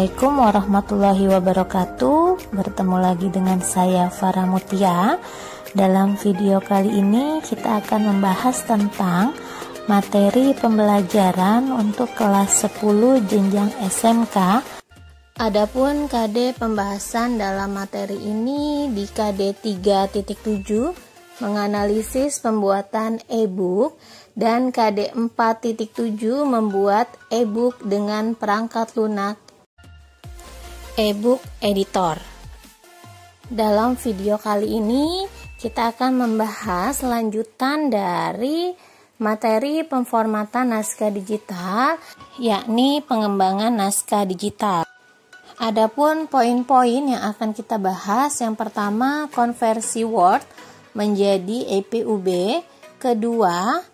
Assalamualaikum warahmatullahi wabarakatuh. Bertemu lagi dengan saya Farah Mutia. Dalam video kali ini kita akan membahas tentang materi pembelajaran untuk kelas 10 jenjang SMK. Adapun KD pembahasan dalam materi ini di KD 3.7 menganalisis pembuatan e-book dan KD 4.7 membuat e-book dengan perangkat lunak e-book editor. Dalam video kali ini kita akan membahas lanjutan dari materi pemformatan naskah digital, yakni pengembangan naskah digital. Adapun poin-poin yang akan kita bahas, yang pertama konversi Word menjadi EPUB, kedua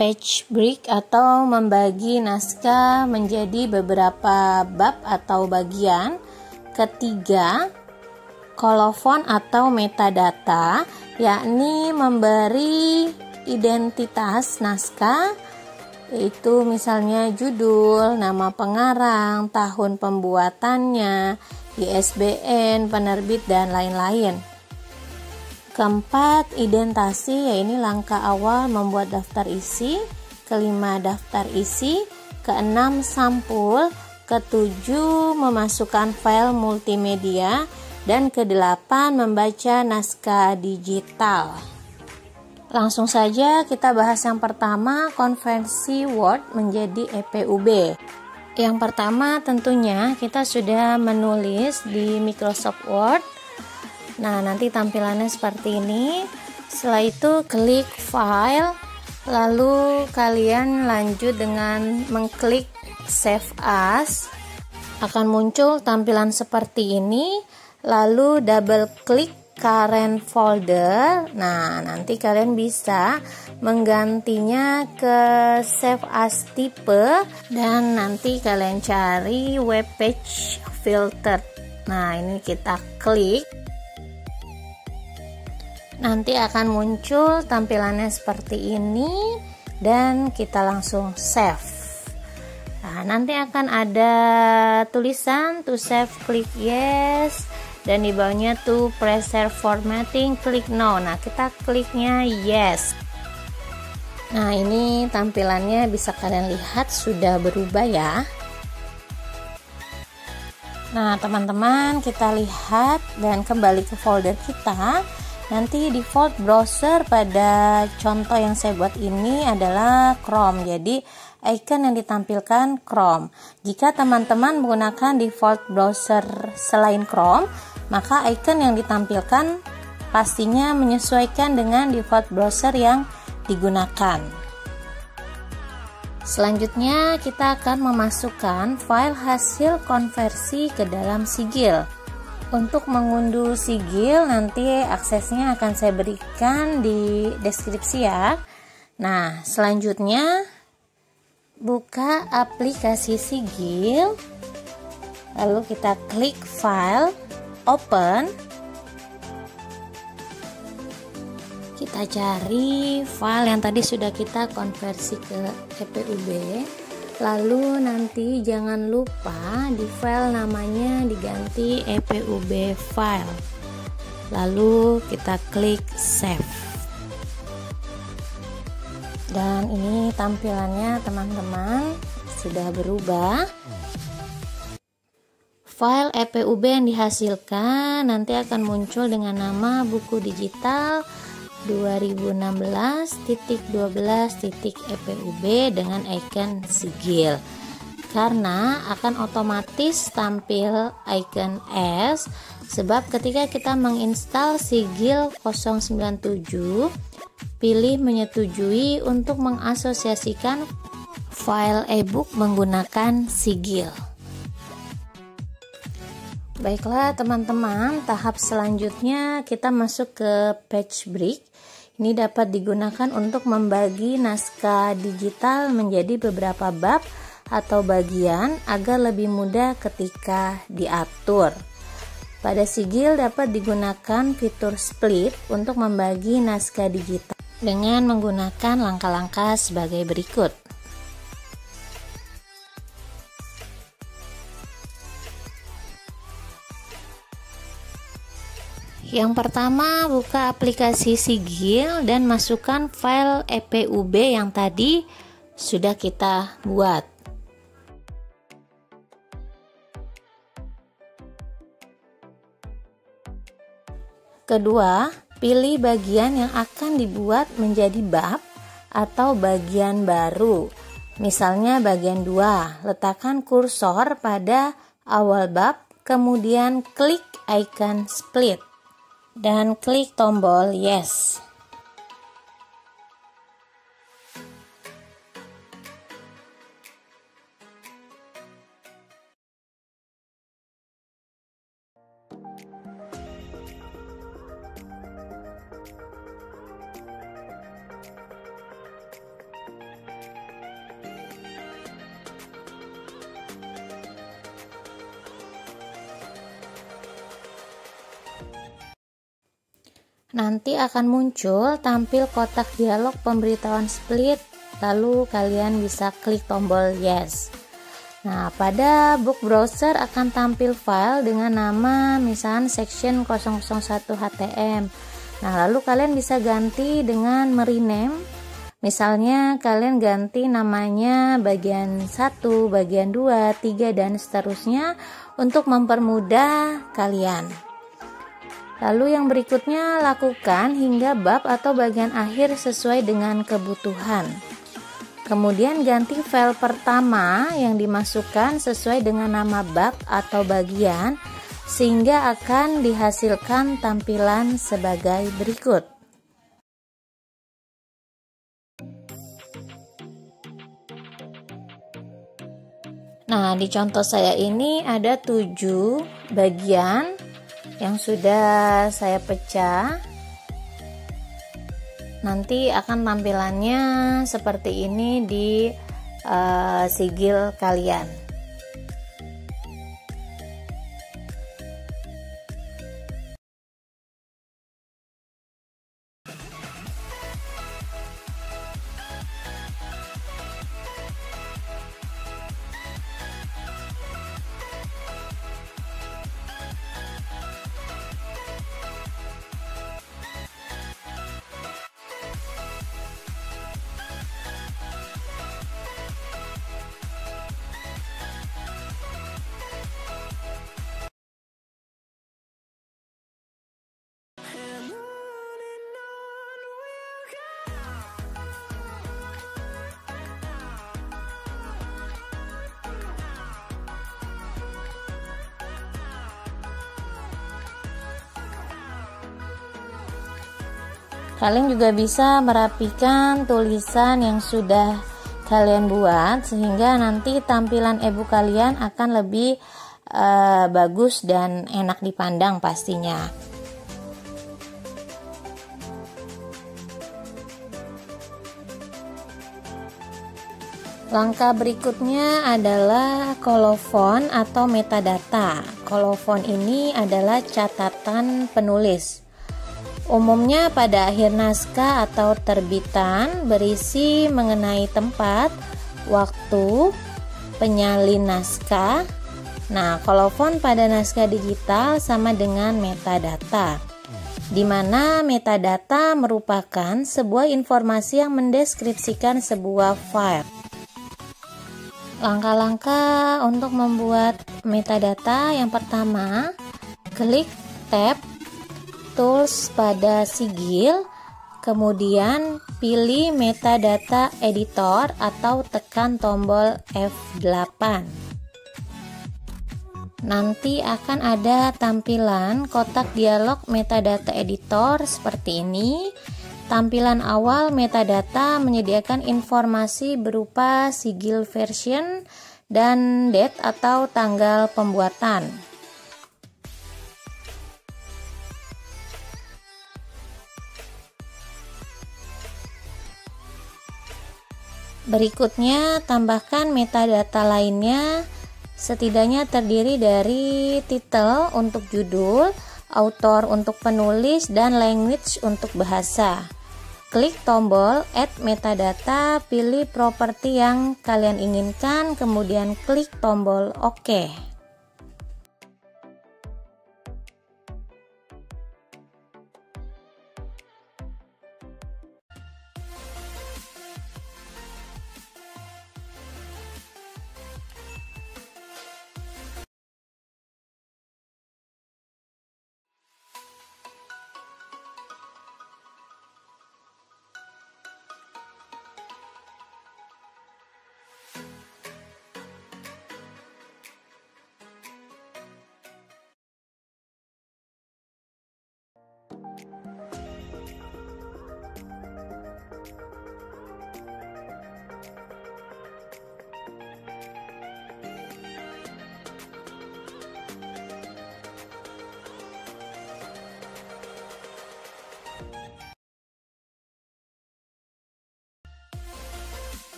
page break atau membagi naskah menjadi beberapa bab atau bagian, ketiga kolofon atau metadata, yakni memberi identitas naskah, yaitu misalnya judul, nama pengarang, tahun pembuatannya, ISBN, penerbit, dan lain-lain. Keempat, identasi, yaitu langkah awal membuat daftar isi. Kelima, daftar isi. Keenam, sampul. Ketujuh, memasukkan file multimedia. Dan kedelapan, membaca naskah digital. Langsung saja kita bahas yang pertama, konversi Word menjadi EPUB. Yang pertama tentunya kita sudah menulis di Microsoft Word. Nah, nanti tampilannya seperti ini. Setelah itu klik file, lalu kalian lanjut dengan mengklik save as. Akan muncul tampilan seperti ini, lalu double klik current folder. Nah, nanti kalian bisa menggantinya ke save as type, dan nanti kalian cari web page filter. Nah, ini kita klik. Nanti akan muncul tampilannya seperti ini dan kita langsung save. Nah, nanti akan ada tulisan to save, klik yes, dan di bawahnya to preserve formatting, klik no. Nah, kita kliknya yes. Nah, ini tampilannya bisa kalian lihat sudah berubah ya. Nah, teman-teman, kita lihat dan kembali ke folder kita. Nanti default browser pada contoh yang saya buat ini adalah Chrome. Jadi icon yang ditampilkan Chrome. Jika teman-teman menggunakan default browser selain Chrome, maka icon yang ditampilkan pastinya menyesuaikan dengan default browser yang digunakan. Selanjutnya kita akan memasukkan file hasil konversi ke dalam sigil. Untuk mengunduh sigil nanti aksesnya akan saya berikan di deskripsi ya. Nah, selanjutnya buka aplikasi sigil, lalu kita klik file, open. Kita cari file yang tadi sudah kita konversi ke EPUB. Lalu nanti jangan lupa di file namanya diganti EPUB file. Lalu kita klik save. Dan ini tampilannya teman-teman sudah berubah. File EPUB yang dihasilkan nanti akan muncul dengan nama buku digital 2016.12.EPUB dengan icon sigil, karena akan otomatis tampil icon S, sebab ketika kita menginstal sigil 097 pilih menyetujui untuk mengasosiasikan file e-book menggunakan sigil. Baiklah teman-teman, tahap selanjutnya kita masuk ke page break. Ini dapat digunakan untuk membagi naskah digital menjadi beberapa bab atau bagian agar lebih mudah ketika diatur. Pada sigil dapat digunakan fitur split untuk membagi naskah digital dengan menggunakan langkah-langkah sebagai berikut. Yang pertama, buka aplikasi Sigil dan masukkan file EPUB yang tadi sudah kita buat. Kedua, pilih bagian yang akan dibuat menjadi bab atau bagian baru. Misalnya bagian 2, letakkan kursor pada awal bab, kemudian klik icon split dan klik tombol yes. Nanti akan muncul tampil kotak dialog pemberitahuan split, lalu kalian bisa klik tombol yes. Nah, pada book browser akan tampil file dengan nama misalnya section 001 HTM. Nah, lalu kalian bisa ganti dengan merename. Misalnya kalian ganti namanya bagian 1, bagian 2, 3 dan seterusnya untuk mempermudah kalian. Lalu yang berikutnya, lakukan hingga bab atau bagian akhir sesuai dengan kebutuhan. Kemudian ganti file pertama yang dimasukkan sesuai dengan nama bab atau bagian, sehingga akan dihasilkan tampilan sebagai berikut. Nah, di contoh saya ini ada 7 bagian yang sudah saya pecah. Nanti akan tampilannya seperti ini di sigil kalian. Kalian juga bisa merapikan tulisan yang sudah kalian buat sehingga nanti tampilan e-book kalian akan lebih bagus dan enak dipandang pastinya. Langkah berikutnya adalah kolofon atau metadata. Kolofon ini adalah catatan penulis. Umumnya pada akhir naskah atau terbitan berisi mengenai tempat, waktu, penyalin naskah. Nah, kolofon pada naskah digital sama dengan metadata, di mana metadata merupakan sebuah informasi yang mendeskripsikan sebuah file. Langkah-langkah untuk membuat metadata, yang pertama, klik tab Tools pada Sigil, kemudian pilih Metadata Editor atau tekan tombol F8. Nanti akan ada tampilan kotak dialog Metadata Editor seperti ini. Tampilan awal metadata menyediakan informasi berupa sigil version dan date atau tanggal pembuatan. Berikutnya, tambahkan metadata lainnya, setidaknya terdiri dari title untuk judul, author untuk penulis, dan language untuk bahasa. Klik tombol Add Metadata, pilih properti yang kalian inginkan, kemudian klik tombol OK.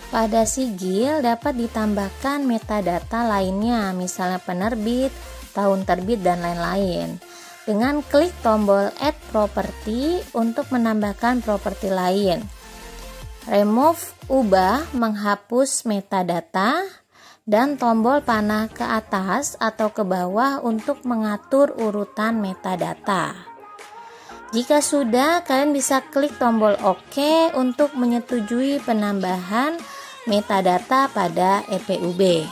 Pada sigil dapat ditambahkan metadata lainnya, misalnya penerbit, tahun terbit, dan lain-lain. Dengan klik tombol Add Property untuk menambahkan properti lain. Remove, ubah, menghapus metadata, dan tombol panah ke atas atau ke bawah untuk mengatur urutan metadata. Jika sudah, kalian bisa klik tombol OK untuk menyetujui penambahan metadata pada EPUB.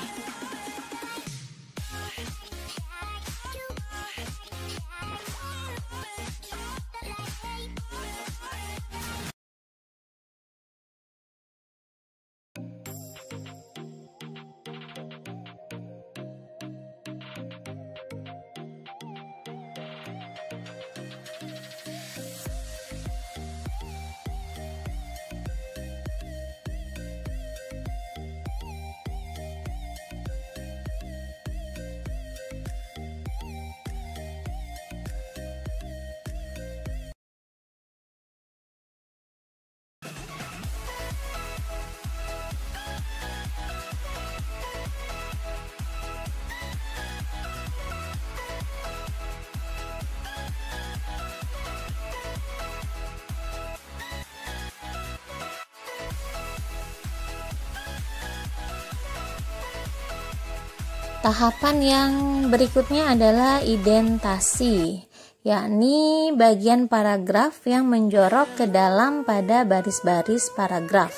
Tahapan yang berikutnya adalah identasi, yakni bagian paragraf yang menjorok ke dalam pada baris-baris paragraf.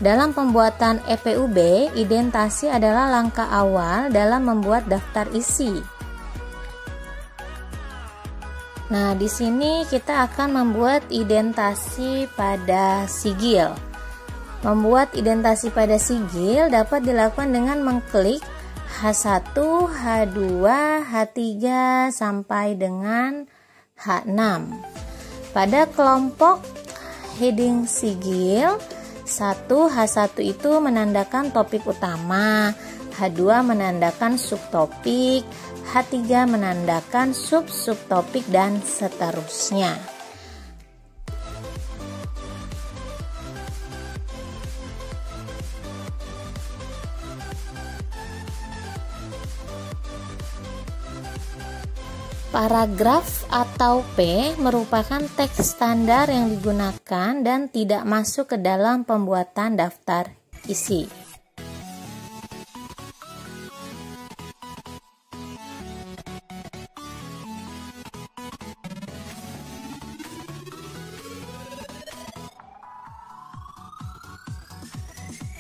Dalam pembuatan EPUB, identasi adalah langkah awal dalam membuat daftar isi. Nah, di sini kita akan membuat identasi pada sigil. Membuat identasi pada sigil dapat dilakukan dengan mengklik H1, H2, H3 sampai dengan H6. Pada kelompok heading sigil, H1 itu menandakan topik utama, H2 menandakan subtopik, H3 menandakan sub-subtopik, dan seterusnya. Paragraf atau P merupakan teks standar yang digunakan dan tidak masuk ke dalam pembuatan daftar isi.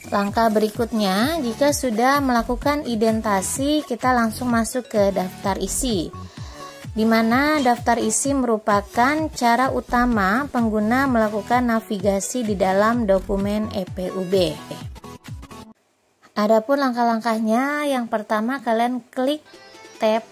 Langkah berikutnya, jika sudah melakukan identasi, kita langsung masuk ke daftar isi, di mana daftar isi merupakan cara utama pengguna melakukan navigasi di dalam dokumen EPUB. Adapun langkah-langkahnya, yang pertama kalian klik tab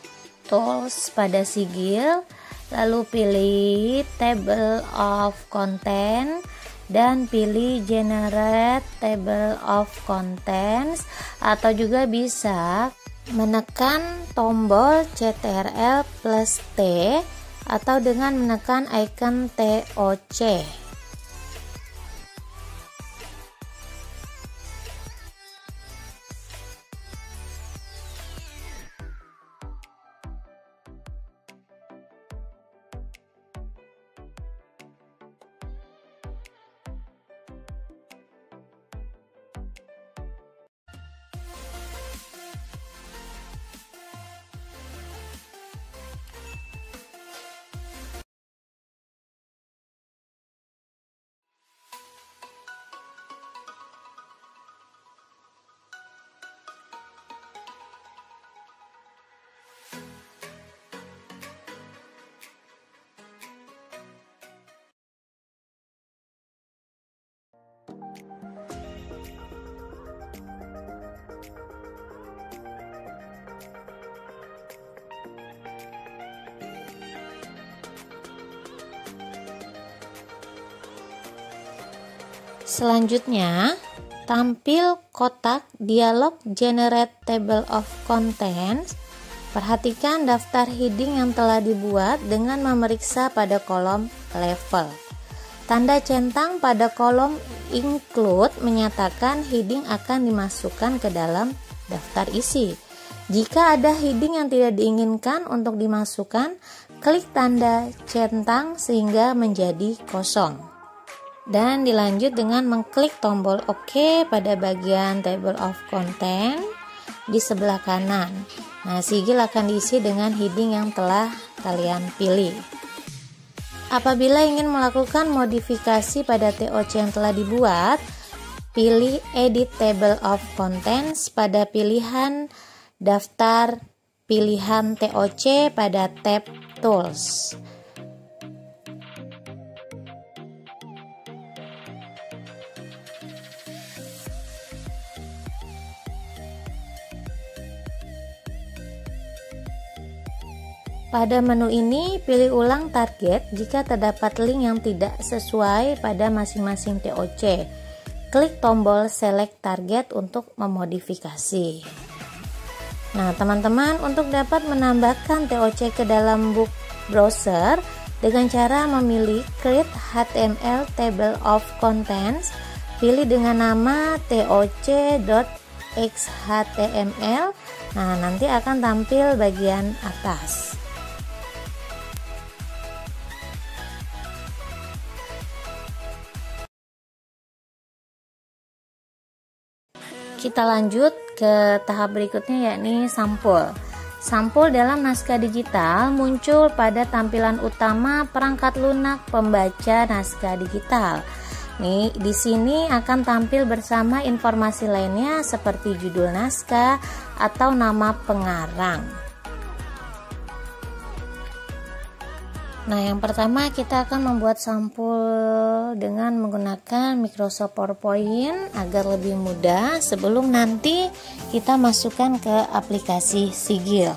Tools pada sigil, lalu pilih Table of Content, dan pilih Generate Table of Contents, atau juga bisa menekan tombol Ctrl+T atau dengan menekan icon TOC. Selanjutnya, tampil kotak dialog Generate Table of Contents. Perhatikan daftar heading yang telah dibuat dengan memeriksa pada kolom level. Tanda centang pada kolom include menyatakan heading akan dimasukkan ke dalam daftar isi. Jika ada heading yang tidak diinginkan untuk dimasukkan, klik tanda centang sehingga menjadi kosong. Dan dilanjut dengan mengklik tombol OK pada bagian Table of Content di sebelah kanan. Nah, sigil akan diisi dengan heading yang telah kalian pilih. Apabila ingin melakukan modifikasi pada TOC yang telah dibuat, pilih Edit Table of Contents pada pilihan daftar pilihan TOC pada tab Tools. Pada menu ini, pilih ulang target jika terdapat link yang tidak sesuai pada masing-masing TOC. Klik tombol Select Target untuk memodifikasi. Nah, teman-teman, untuk dapat menambahkan TOC ke dalam book browser dengan cara memilih Create HTML Table of Contents, pilih dengan nama toc.xhtml. Nah, nanti akan tampil bagian atas. Kita lanjut ke tahap berikutnya, yakni sampul. Sampul dalam naskah digital muncul pada tampilan utama perangkat lunak pembaca naskah digital. Nih, di sini akan tampil bersama informasi lainnya seperti judul naskah atau nama pengarang. Nah, yang pertama kita akan membuat sampul dengan menggunakan Microsoft PowerPoint agar lebih mudah sebelum nanti kita masukkan ke aplikasi Sigil.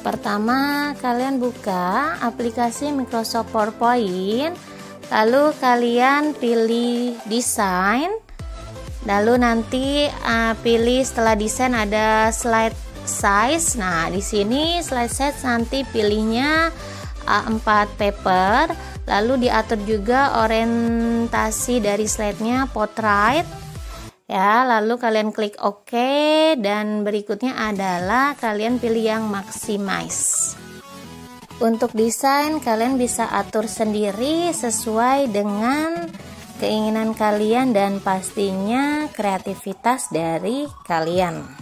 Pertama, kalian buka aplikasi Microsoft PowerPoint, lalu kalian pilih desain, lalu nanti pilih setelah desain ada slide size. Nah, di sini slide size nanti pilihnya A4 paper, lalu diatur juga orientasi dari slide-nya portrait. Ya, lalu kalian klik OK dan berikutnya adalah kalian pilih yang maximize. Untuk desain kalian bisa atur sendiri sesuai dengan keinginan kalian dan pastinya kreativitas dari kalian.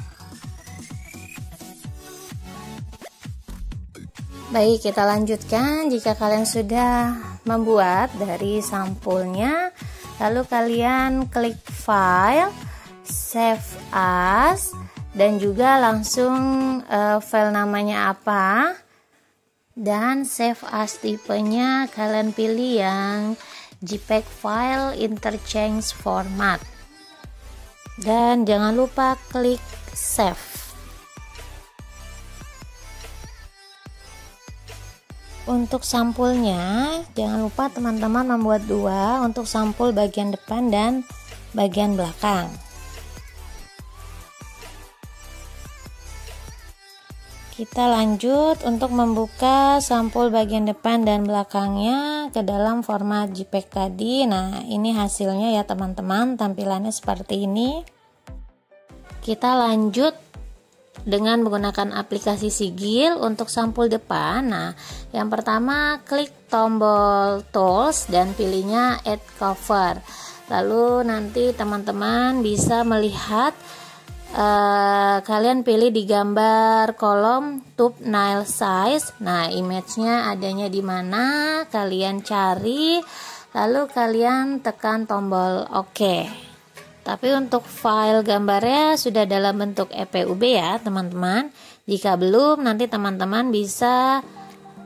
Baik, kita lanjutkan. Jika kalian sudah membuat dari sampulnya, lalu kalian klik File, Save As, dan juga langsung file namanya apa, dan Save As tipenya kalian pilih yang JPEG File Interchange Format, dan jangan lupa klik Save. Untuk sampulnya, jangan lupa teman-teman membuat dua untuk sampul bagian depan dan bagian belakang. Kita lanjut untuk membuka sampul bagian depan dan belakangnya ke dalam format JPEG tadi. Nah, ini hasilnya ya teman-teman, tampilannya seperti ini. Kita lanjut dengan menggunakan aplikasi Sigil untuk sampul depan. Nah, yang pertama klik tombol Tools dan pilihnya Add Cover. Lalu nanti teman-teman bisa melihat kalian pilih di gambar kolom thumbnail size. Nah, image-nya adanya di mana, kalian cari, lalu kalian tekan tombol OK. Tapi untuk file gambarnya sudah dalam bentuk EPUB ya teman-teman. Jika belum, nanti teman-teman bisa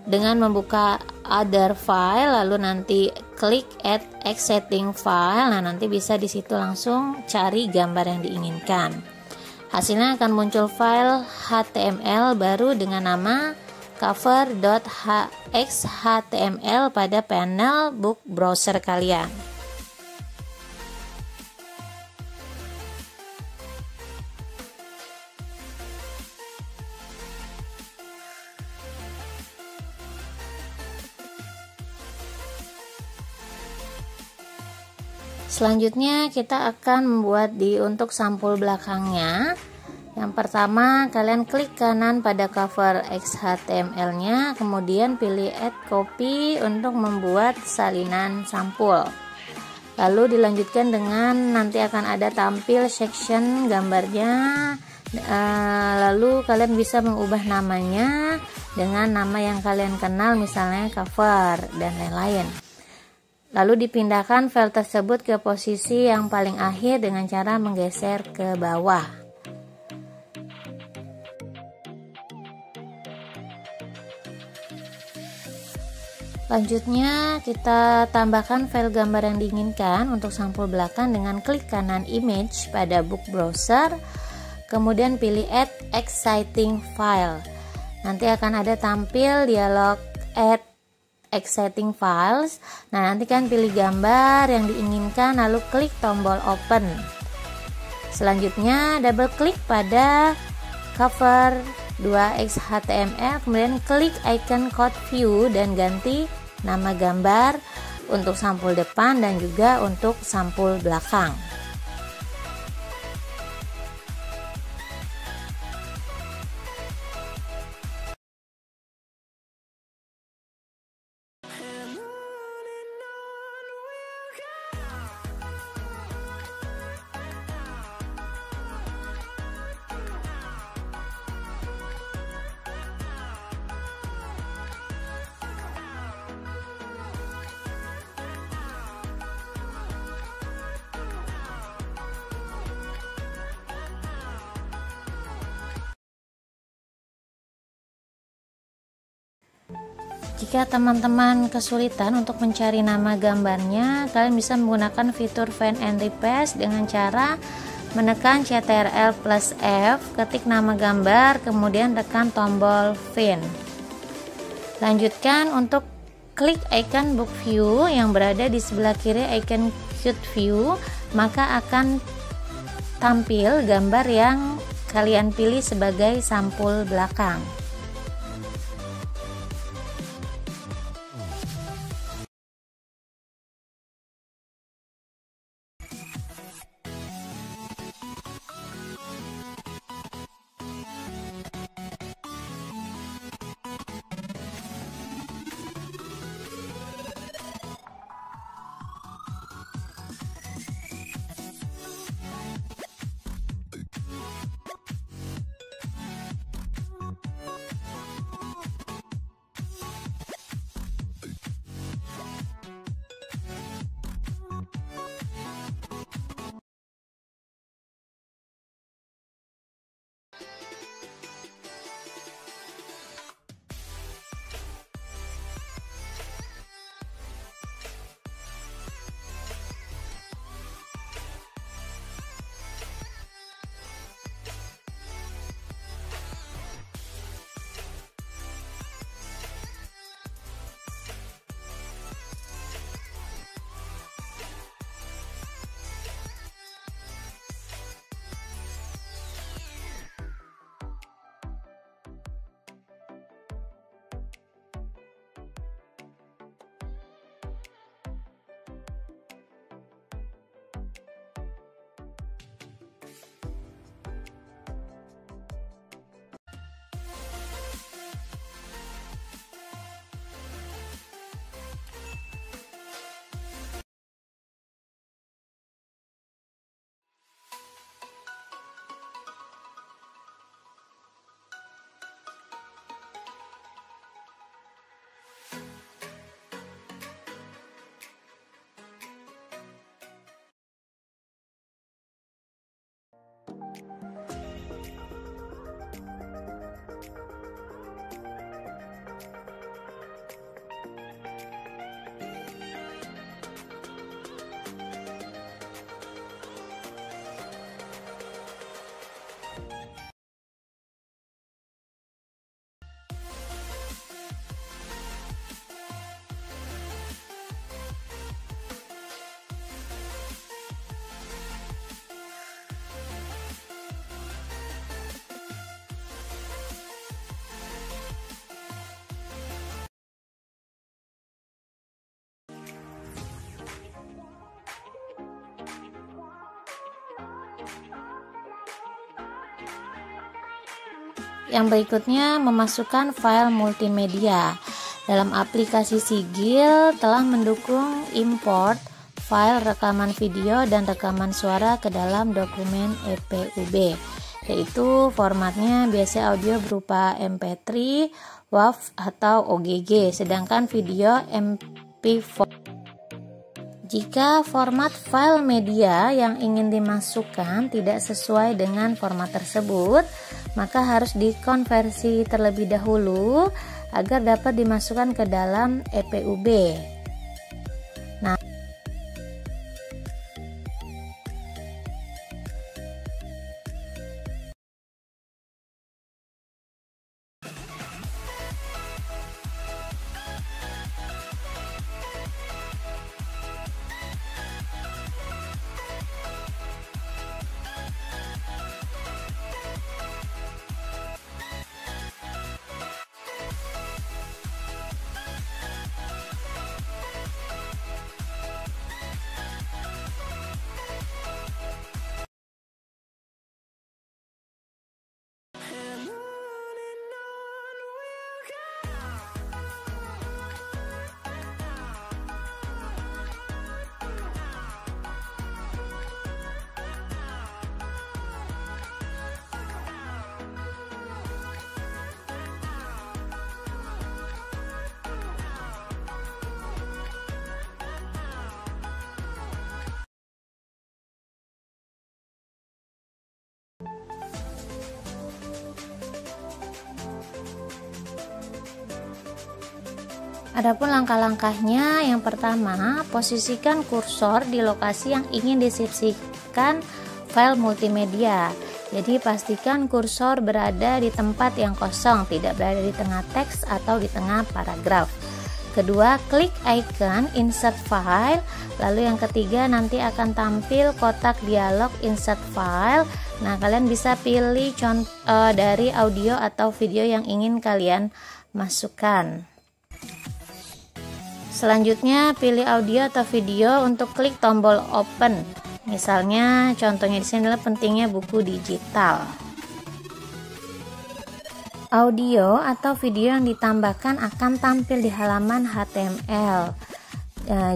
dengan membuka other file, lalu nanti klik add exiting file. Nah, nanti bisa di situ langsung cari gambar yang diinginkan. Hasilnya akan muncul file HTML baru dengan nama cover.xhtml pada panel book browser kalian. Selanjutnya kita akan membuat untuk sampul belakangnya. Yang pertama, kalian klik kanan pada cover XHTML-nya, kemudian pilih Add Copy untuk membuat salinan sampul. Lalu dilanjutkan dengan nanti akan ada tampil section gambarnya. Lalu kalian bisa mengubah namanya dengan nama yang kalian kenal, misalnya cover dan lain-lain. Lalu dipindahkan file tersebut ke posisi yang paling akhir dengan cara menggeser ke bawah. Selanjutnya kita tambahkan file gambar yang diinginkan untuk sampul belakang dengan klik kanan image pada book browser, kemudian pilih add exciting file. Nanti akan ada tampil dialog add exciting files. Nah, nanti kan pilih gambar yang diinginkan lalu klik tombol open. Selanjutnya double klik pada cover 2.xhtml, kemudian klik icon code view dan ganti nama gambar untuk sampul depan dan juga untuk sampul belakang. Jika teman-teman kesulitan untuk mencari nama gambarnya, kalian bisa menggunakan fitur Find and Replace dengan cara menekan Ctrl+F, ketik nama gambar, kemudian tekan tombol Find. Lanjutkan untuk klik icon Book View yang berada di sebelah kiri icon Quick View, maka akan tampil gambar yang kalian pilih sebagai sampul belakang. Yang berikutnya, memasukkan file multimedia. Dalam aplikasi Sigil telah mendukung import file rekaman video dan rekaman suara ke dalam dokumen EPUB, yaitu formatnya biasa audio berupa MP3, WAV atau OGG, sedangkan video MP4. Jika format file media yang ingin dimasukkan tidak sesuai dengan format tersebut, maka harus dikonversi terlebih dahulu agar dapat dimasukkan ke dalam EPUB. Nah, adapun langkah-langkahnya, yang pertama, posisikan kursor di lokasi yang ingin disisipkan file multimedia. Jadi pastikan kursor berada di tempat yang kosong, tidak berada di tengah teks atau di tengah paragraf. Kedua, klik icon insert file. Lalu yang ketiga, nanti akan tampil kotak dialog insert file. Nah, kalian bisa pilih dari audio atau video yang ingin kalian masukkan. Selanjutnya, pilih audio atau video untuk klik tombol open. Misalnya, contohnya di sini adalah pentingnya buku digital. Audio atau video yang ditambahkan akan tampil di halaman HTML.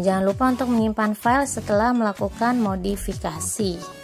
Jangan lupa untuk menyimpan file setelah melakukan modifikasi.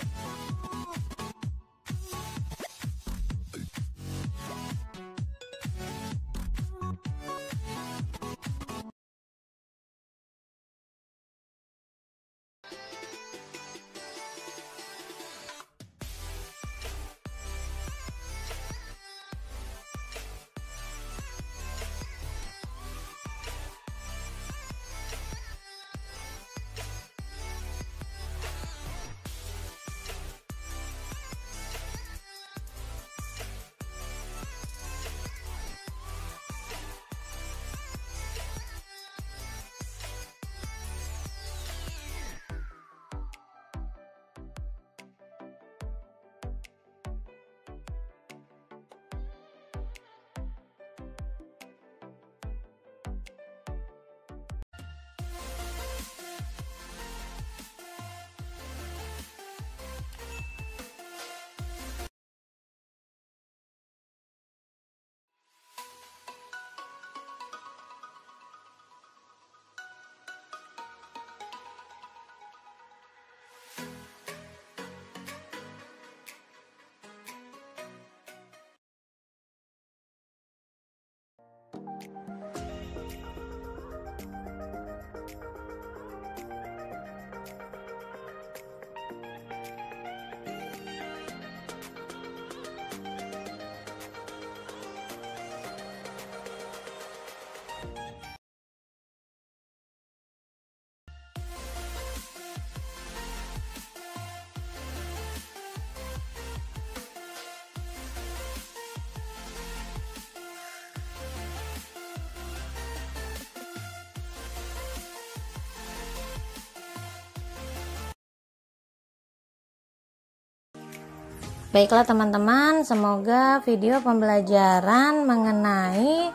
Baiklah teman-teman, semoga video pembelajaran mengenai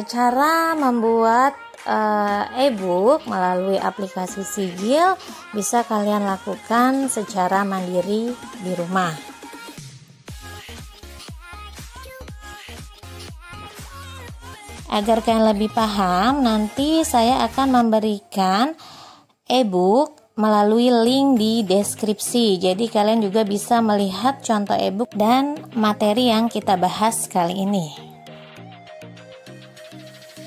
cara membuat e-book melalui aplikasi Sigil bisa kalian lakukan secara mandiri di rumah. Agar kalian lebih paham, nanti saya akan memberikan e-book melalui link di deskripsi. Jadi kalian juga bisa melihat contoh e-book dan materi yang kita bahas kali ini.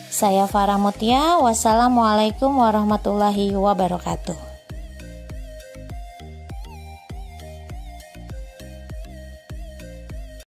Saya Farah Mutia. Wassalamualaikum warahmatullahi wabarakatuh.